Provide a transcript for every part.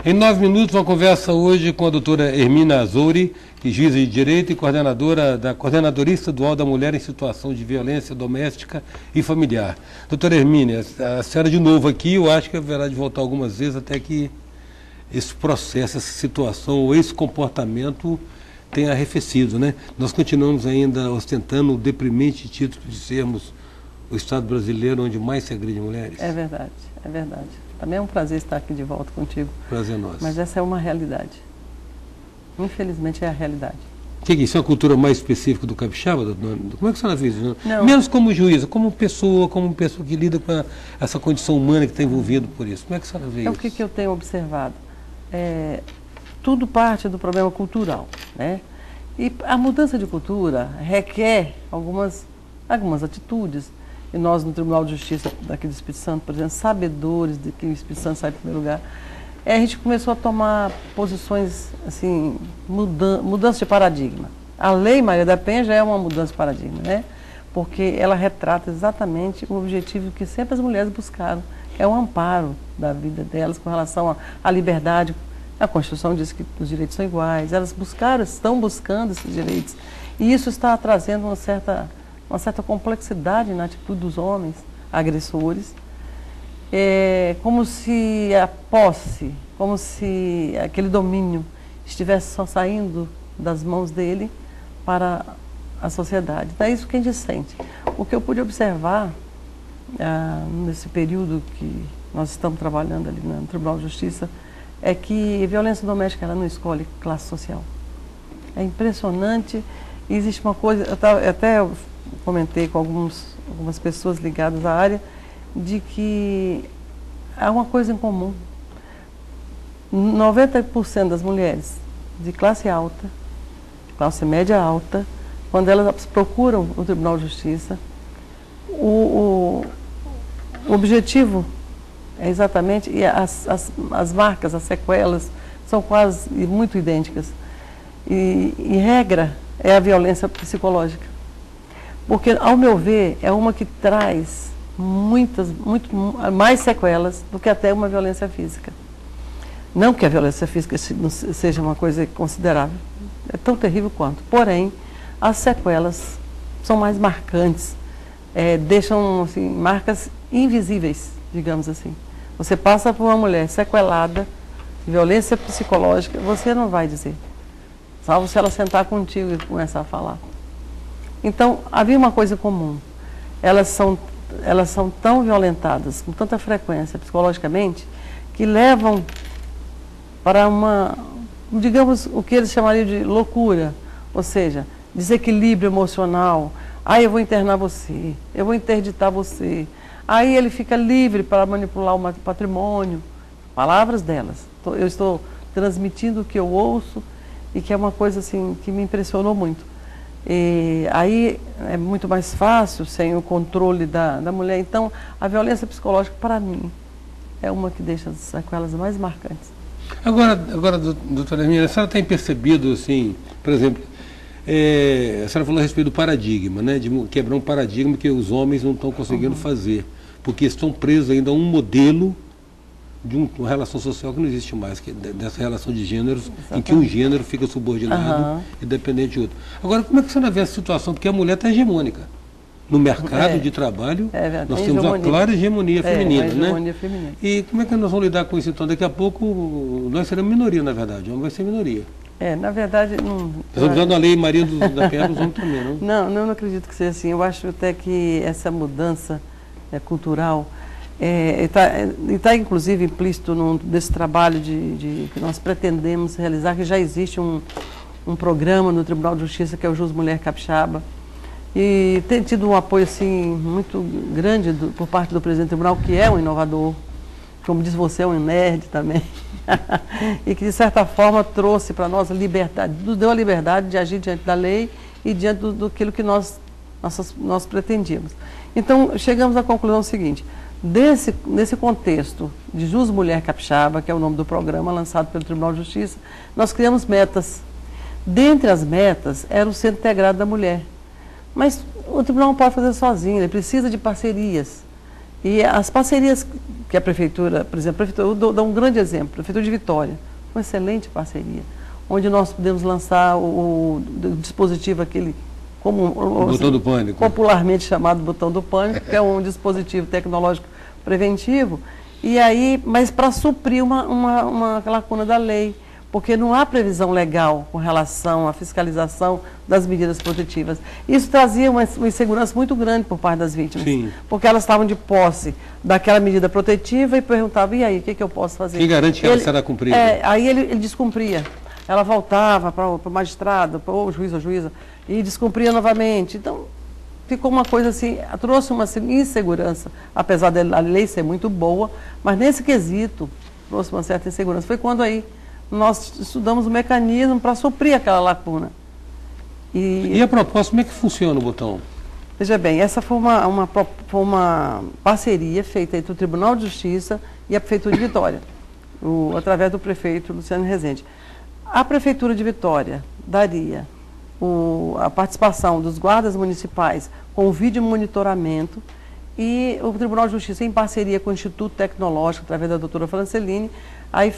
Em 9 minutos, uma conversa hoje com a doutora Hermínia Azouri, juíza de Direito e coordenadoria estadual da Mulher em Situação de Violência Doméstica e Familiar. Doutora Hermínia, a senhora de novo aqui, eu acho que haverá de voltar algumas vezes até que esse processo, essa situação ou esse comportamento tenha arrefecido, né? Nós continuamos ainda ostentando o deprimente título de sermos o Estado brasileiro onde mais se agride mulheres. É verdade, é verdade. Também é um prazer estar aqui de volta contigo. Prazer nosso. Mas essa é uma realidade. Infelizmente é a realidade. O que é isso? É uma cultura mais específica do capixaba? Como é que a senhora vê isso? Não. Menos como juíza, como pessoa que lida com essa condição humana que está envolvida por isso. Como é que a senhora vê isso? O que eu tenho observado? Tudo parte do problema cultural, né? E a mudança de cultura requer algumas atitudes. E nós, no Tribunal de Justiça daqui do Espírito Santo, por exemplo, sabedores de que o Espírito Santo sai em primeiro lugar, a gente começou a tomar posições, assim, mudança de paradigma. A Lei Maria da Penha já é uma mudança de paradigma, né? Porque ela retrata exatamente o objetivo que sempre as mulheres buscaram, que é o amparo da vida delas com relação à liberdade. A Constituição diz que os direitos são iguais, elas estão buscando esses direitos. E isso está trazendo uma certa complexidade na atitude dos homens agressores. Como se a posse, como se aquele domínio estivesse só saindo das mãos dele para a sociedade. Então é isso que a gente sente. O que eu pude observar nesse período que nós estamos trabalhando ali no Tribunal de Justiça é que a violência doméstica ela não escolhe classe social. É impressionante. Existe uma coisa, até comentei com algumas pessoas ligadas à área, de que há uma coisa em comum. 90% das mulheres de classe alta, classe média alta, quando elas procuram o Tribunal de Justiça, o objetivo é exatamente, e as marcas, as sequelas, são quase muito idênticas. E regra é a violência psicológica. Porque, ao meu ver, é uma que traz muito mais sequelas do que até uma violência física. Não que a violência física seja uma coisa considerável, é tão terrível quanto. Porém, as sequelas são mais marcantes, deixam assim, marcas invisíveis, digamos assim. Você passa por uma mulher sequelada, de violência psicológica, você não vai dizer, salvo se ela sentar contigo e começar a falar. Então, havia uma coisa comum. Elas são tão violentadas, com tanta frequência psicologicamente, que levam para digamos, o que eles chamariam de loucura, ou seja, desequilíbrio emocional. Aí eu vou internar você, eu vou interditar você. Aí ele fica livre para manipular o patrimônio. Palavras delas. Eu estou transmitindo o que eu ouço e que é uma coisa assim que me impressionou muito. E aí é muito mais fácil sem o controle da mulher. Então, a violência psicológica, para mim, é uma que deixa as sequelas mais marcantes. Agora, doutora Hermínia, a senhora tem percebido, assim, por exemplo, a senhora falou a respeito do paradigma, né, de quebrar um paradigma que os homens não estão conseguindo fazer, porque estão presos ainda a um modelo de uma relação social que não existe mais, que é dessa relação de gêneros, exatamente, em que um gênero fica subordinado e dependente de outro. Agora, como é que a senhora vê essa situação? Porque a mulher está hegemônica. No mercado de trabalho, nós temos uma clara hegemonia feminina, né? Feminina. E como é que nós vamos lidar com isso, então? Daqui a pouco, nós seremos minoria, na verdade. O homem vai ser minoria. Na verdade... Nós estamos usando a lei Maria da Penha dos homens também, não? Não acredito que seja assim. Eu acho até que essa mudança cultural está inclusive implícito desse trabalho que nós pretendemos realizar, que já existe um programa no Tribunal de Justiça, que é o Jus Mulher Capixaba, e tem tido um apoio assim, muito grande por parte do presidente do tribunal, que é um inovador, como diz você, é um nerd também, e que de certa forma trouxe para nós a liberdade, nos deu a liberdade de agir diante da lei e diante daquilo que nós pretendíamos. Então, chegamos à conclusão seguinte: nesse contexto de Jus Mulher Capixaba, que é o nome do programa lançado pelo Tribunal de Justiça, nós criamos metas. Dentre as metas era o Centro Integrado da Mulher. Mas o tribunal não pode fazer sozinho, ele precisa de parcerias. E as parcerias que a Prefeitura, por exemplo, eu dou um grande exemplo, a Prefeitura de Vitória, uma excelente parceria, onde nós podemos lançar o dispositivo aquele, como o botão do pânico, popularmente chamado botão do pânico, que é um dispositivo tecnológico preventivo, e aí, mas para suprir uma lacuna da lei, porque não há previsão legal com relação à fiscalização das medidas protetivas. Isso trazia uma insegurança muito grande por parte das vítimas, sim, porque elas estavam de posse daquela medida protetiva e perguntavam, e aí, o que eu posso fazer? Quem garante que ela será cumprida? Aí ele descumpria. Ela voltava para o magistrado, para o juiz ou juíza, e descumpria novamente. Então, ficou uma coisa assim, trouxe uma insegurança, apesar da lei ser muito boa, mas nesse quesito trouxe uma certa insegurança. Foi quando aí nós estudamos o mecanismo para suprir aquela lacuna. E a propósito, como é que funciona o botão? Veja bem, essa foi uma parceria feita entre o Tribunal de Justiça e a Prefeitura de Vitória, através do prefeito Luciano Rezende. A Prefeitura de Vitória daria a participação dos guardas municipais com o vídeo monitoramento e o Tribunal de Justiça, em parceria com o Instituto Tecnológico, através da doutora Franceline, aí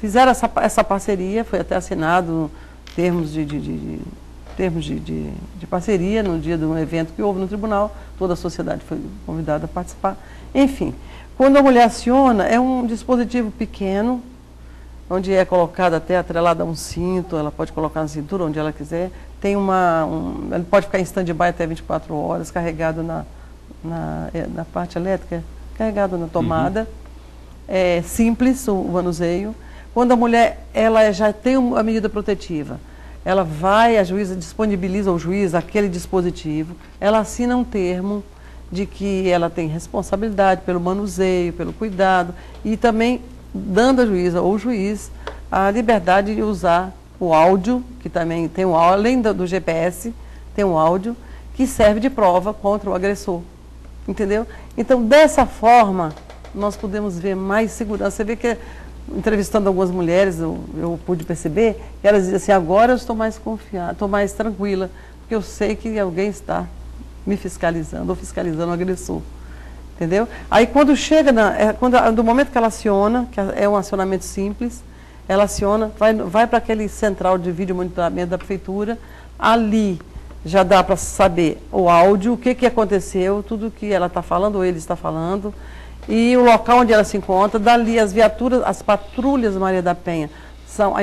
fizeram essa parceria, foi até assinado termos de parceria no dia de um evento que houve no tribunal, toda a sociedade foi convidada a participar. Enfim, quando a mulher aciona, é um dispositivo pequeno, onde é colocada até atrelada a um cinto, ela pode colocar na cintura onde ela quiser, tem ele pode ficar em stand-by até 24 horas, carregado na parte elétrica, carregado na tomada, é simples o manuseio. Quando a mulher ela já tem a medida protetiva, ela vai, a juíza disponibiliza ao juiz aquele dispositivo, ela assina um termo de que ela tem responsabilidade pelo manuseio, pelo cuidado, e também dando à juíza ou juiz a liberdade de usar o áudio, que também tem além do GPS, tem um áudio que serve de prova contra o agressor. Entendeu? Então, dessa forma, nós podemos ver mais segurança. Você vê que, entrevistando algumas mulheres, eu pude perceber que elas dizem assim, agora eu estou mais confiada, estou mais tranquila, porque eu sei que alguém está me fiscalizando ou fiscalizando o agressor. Entendeu? Aí quando chega, do momento que ela aciona, que é um acionamento simples, ela aciona, vai para aquele central de vídeo monitoramento da prefeitura, ali já dá para saber o áudio, o que aconteceu, tudo que ela está falando ou ele está falando, e o local onde ela se encontra. Dali as viaturas, as patrulhas Maria da Penha,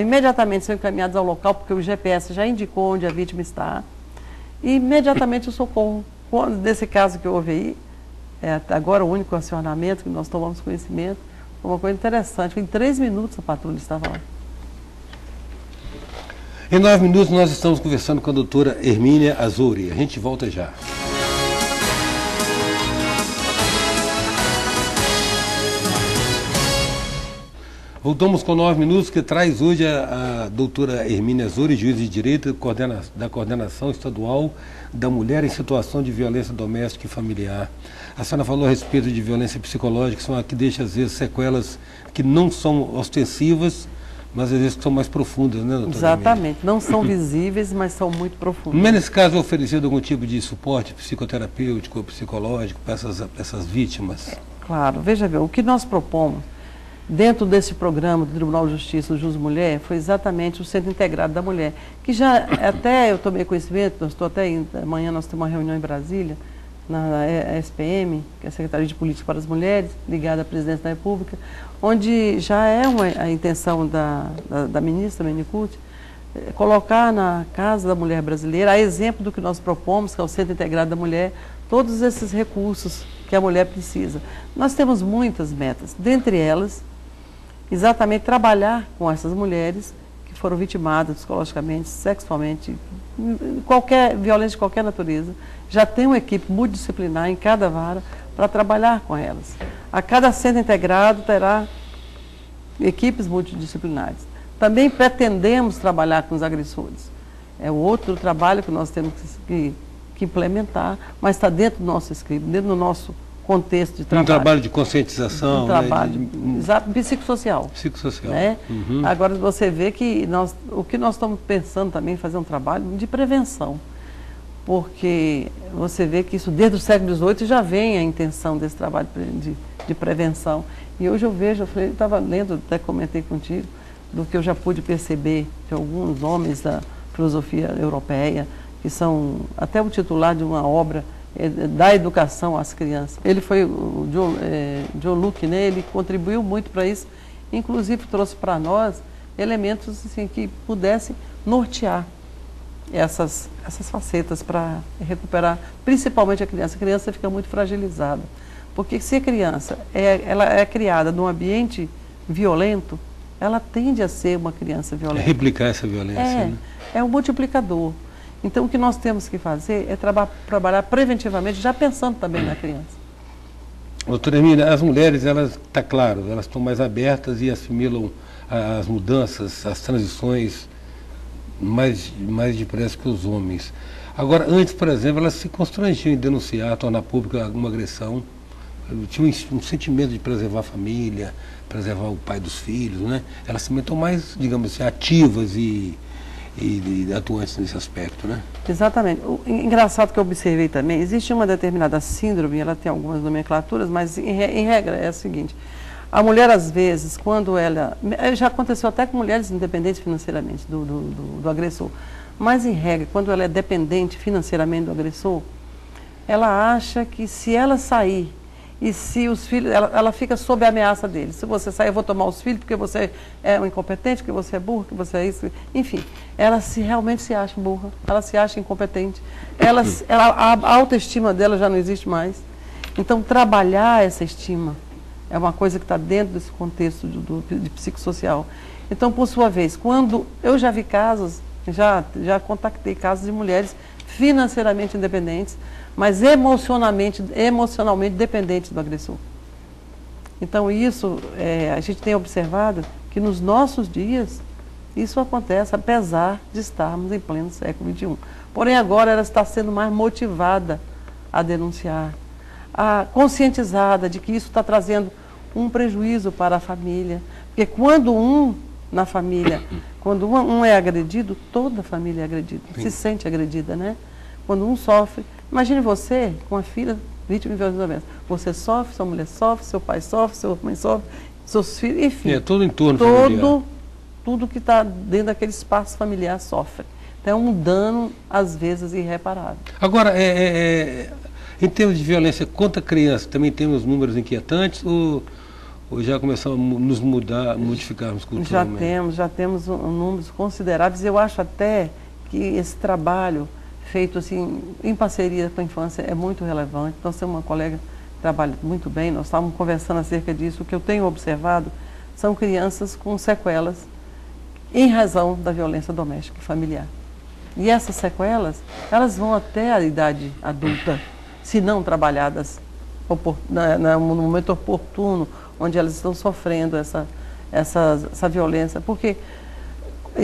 imediatamente são encaminhadas ao local, porque o GPS já indicou onde a vítima está, e imediatamente o socorro. Nesse caso que houve aí, agora o único acionamento que nós tomamos conhecimento, foi uma coisa interessante, em 3 minutos a patrulha estava lá. Em 9 minutos nós estamos conversando com a doutora Hermínia Azzouri. A gente volta já. Voltamos com 9 minutos, que traz hoje a doutora Hermínia Azzouri, juiz de Direito da Coordenação Estadual da Mulher em Situação de Violência Doméstica e Familiar. A senhora falou a respeito de violência psicológica, que deixa às vezes sequelas que não são ostensivas, mas às vezes são mais profundas, né, doutora? Exatamente, Hermínia? não são visíveis, mas são muito profundas. Mas nesse caso é oferecido algum tipo de suporte psicoterapêutico ou psicológico para essas vítimas? Claro, veja bem, o que nós propomos dentro desse programa do Tribunal de Justiça do Jus Mulher foi exatamente o Centro Integrado da Mulher, que já até eu tomei conhecimento, amanhã nós temos uma reunião em Brasília, na SPM, que é a Secretaria de Política para as Mulheres, ligada à Presidência da República, onde já é a intenção da ministra Menicucci, colocar na Casa da Mulher Brasileira, a exemplo do que nós propomos, que é o Centro Integrado da Mulher, todos esses recursos que a mulher precisa. Nós temos muitas metas, dentre elas, exatamente trabalhar com essas mulheres que foram vitimadas psicologicamente, sexualmente, qualquer violência de qualquer natureza. Já tem uma equipe multidisciplinar em cada vara para trabalhar com elas. A cada centro integrado terá equipes multidisciplinares. Também pretendemos trabalhar com os agressores. É outro trabalho que nós temos que implementar, mas está dentro do nosso script, dentro do nosso contexto de trabalho. Um trabalho de conscientização, um trabalho, né? Exato, psicossocial. Psicossocial. Né? Uhum. Agora você vê que o que nós estamos pensando também em fazer um trabalho de prevenção, porque você vê que isso desde o século XVIII já vem a intenção desse trabalho de prevenção. E hoje eu vejo, eu estava lendo, até comentei contigo, do que eu já pude perceber de alguns homens da filosofia europeia, que são até o titular de uma obra da educação às crianças. Ele foi o John Locke, né? Ele contribuiu muito para isso, inclusive trouxe para nós elementos assim, que pudessem nortear essas facetas para recuperar, principalmente a criança. A criança fica muito fragilizada, porque se a criança ela é criada num ambiente violento, ela tende a ser uma criança violenta. Replicar essa violência. Né? É um multiplicador. Então, o que nós temos que fazer é trabalhar preventivamente, já pensando também na criança. Doutora Hermínia, as mulheres, elas, está claro, elas estão mais abertas e assimilam as mudanças, as transições mais depressa que os homens. Agora, antes, por exemplo, elas se constrangiam em denunciar, tornar pública alguma agressão. Tinha um sentimento de preservar a família, preservar o pai dos filhos, né? Elas também estão mais, digamos assim, ativas e atuantes nesse aspecto, né? Exatamente. O engraçado que eu observei também, existe uma determinada síndrome, ela tem algumas nomenclaturas, mas em regra é a seguinte: a mulher, às vezes, quando ela... Já aconteceu até com mulheres independentes financeiramente do agressor, mas em regra, quando ela é dependente financeiramente do agressor, ela acha que se ela sair e se os filhos, ela fica sob a ameaça dele. Se você sair, eu vou tomar os filhos porque você é um incompetente, porque você é burro, que você é isso. Enfim, ela realmente se acha burra, ela se acha incompetente. A autoestima dela já não existe mais. Então, trabalhar essa estima é uma coisa que está dentro desse contexto de psicossocial. Então, por sua vez, quando eu já vi casos, já contactei casos de mulheres financeiramente independentes, mas emocionalmente dependentes do agressor. Então isso, a gente tem observado que nos nossos dias isso acontece, apesar de estarmos em pleno século XXI. Porém agora ela está sendo mais motivada a denunciar, conscientizada de que isso está trazendo um prejuízo para a família. Porque quando na família, quando um é agredido, toda a família é agredida, se sente agredida, né? Quando um sofre, imagine você com a filha vítima de violência doméstica. Você sofre, sua mulher sofre, seu pai sofre, sua mãe sofre, seus filhos, enfim. Todo o entorno familiar. Tudo que está dentro daquele espaço familiar sofre. Então é um dano, às vezes, irreparável. Agora, em termos de violência contra a criança, também temos números inquietantes ou já começamos a nos modificarmos culturalmente? Já temos números consideráveis. Eu acho até que esse trabalho feito assim, em parceria com a infância é muito relevante. Nós temos uma colega que trabalha muito bem, nós estávamos conversando acerca disso. O que eu tenho observado são crianças com sequelas em razão da violência doméstica e familiar. E essas sequelas, elas vão até a idade adulta, se não trabalhadas no momento oportuno, onde elas estão sofrendo essa violência. Porque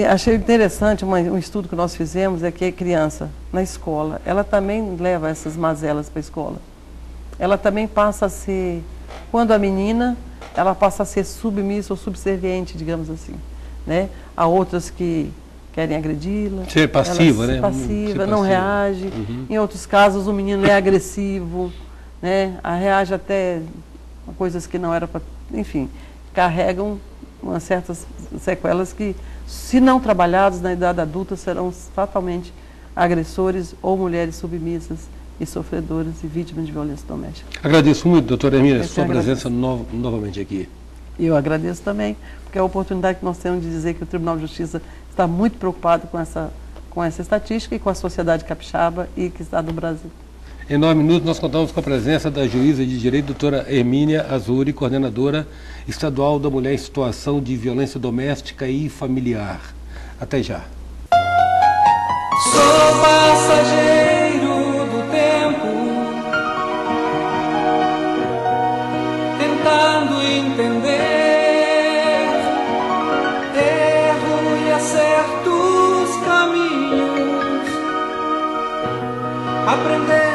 achei interessante um estudo que nós fizemos, é que a criança, na escola, ela também leva essas mazelas para a escola. Ela também passa a ser, quando a menina, ela passa a ser submissa ou subserviente, digamos assim, né? Há outras que querem agredi-la. Ser passiva, né? Passiva, não reage. Em outros casos, o menino é agressivo, né? Reage até a coisas que não era para... Enfim, carregam certas sequelas que, se não trabalhados na idade adulta, serão fatalmente agressores ou mulheres submissas e sofredoras e vítimas de violência doméstica. Agradeço muito, doutora Hermínia, sua presença novamente aqui. E eu agradeço também, porque é a oportunidade que nós temos de dizer que o Tribunal de Justiça está muito preocupado com essa estatística e com a sociedade capixaba e que está no Brasil. Em 9 minutos, nós contamos com a presença da juíza de direito, doutora Hermínia Azuri, coordenadora estadual da mulher em situação de violência doméstica e familiar. Até já. Sou passageiro do tempo, tentando entender erro e acertos caminhos, aprender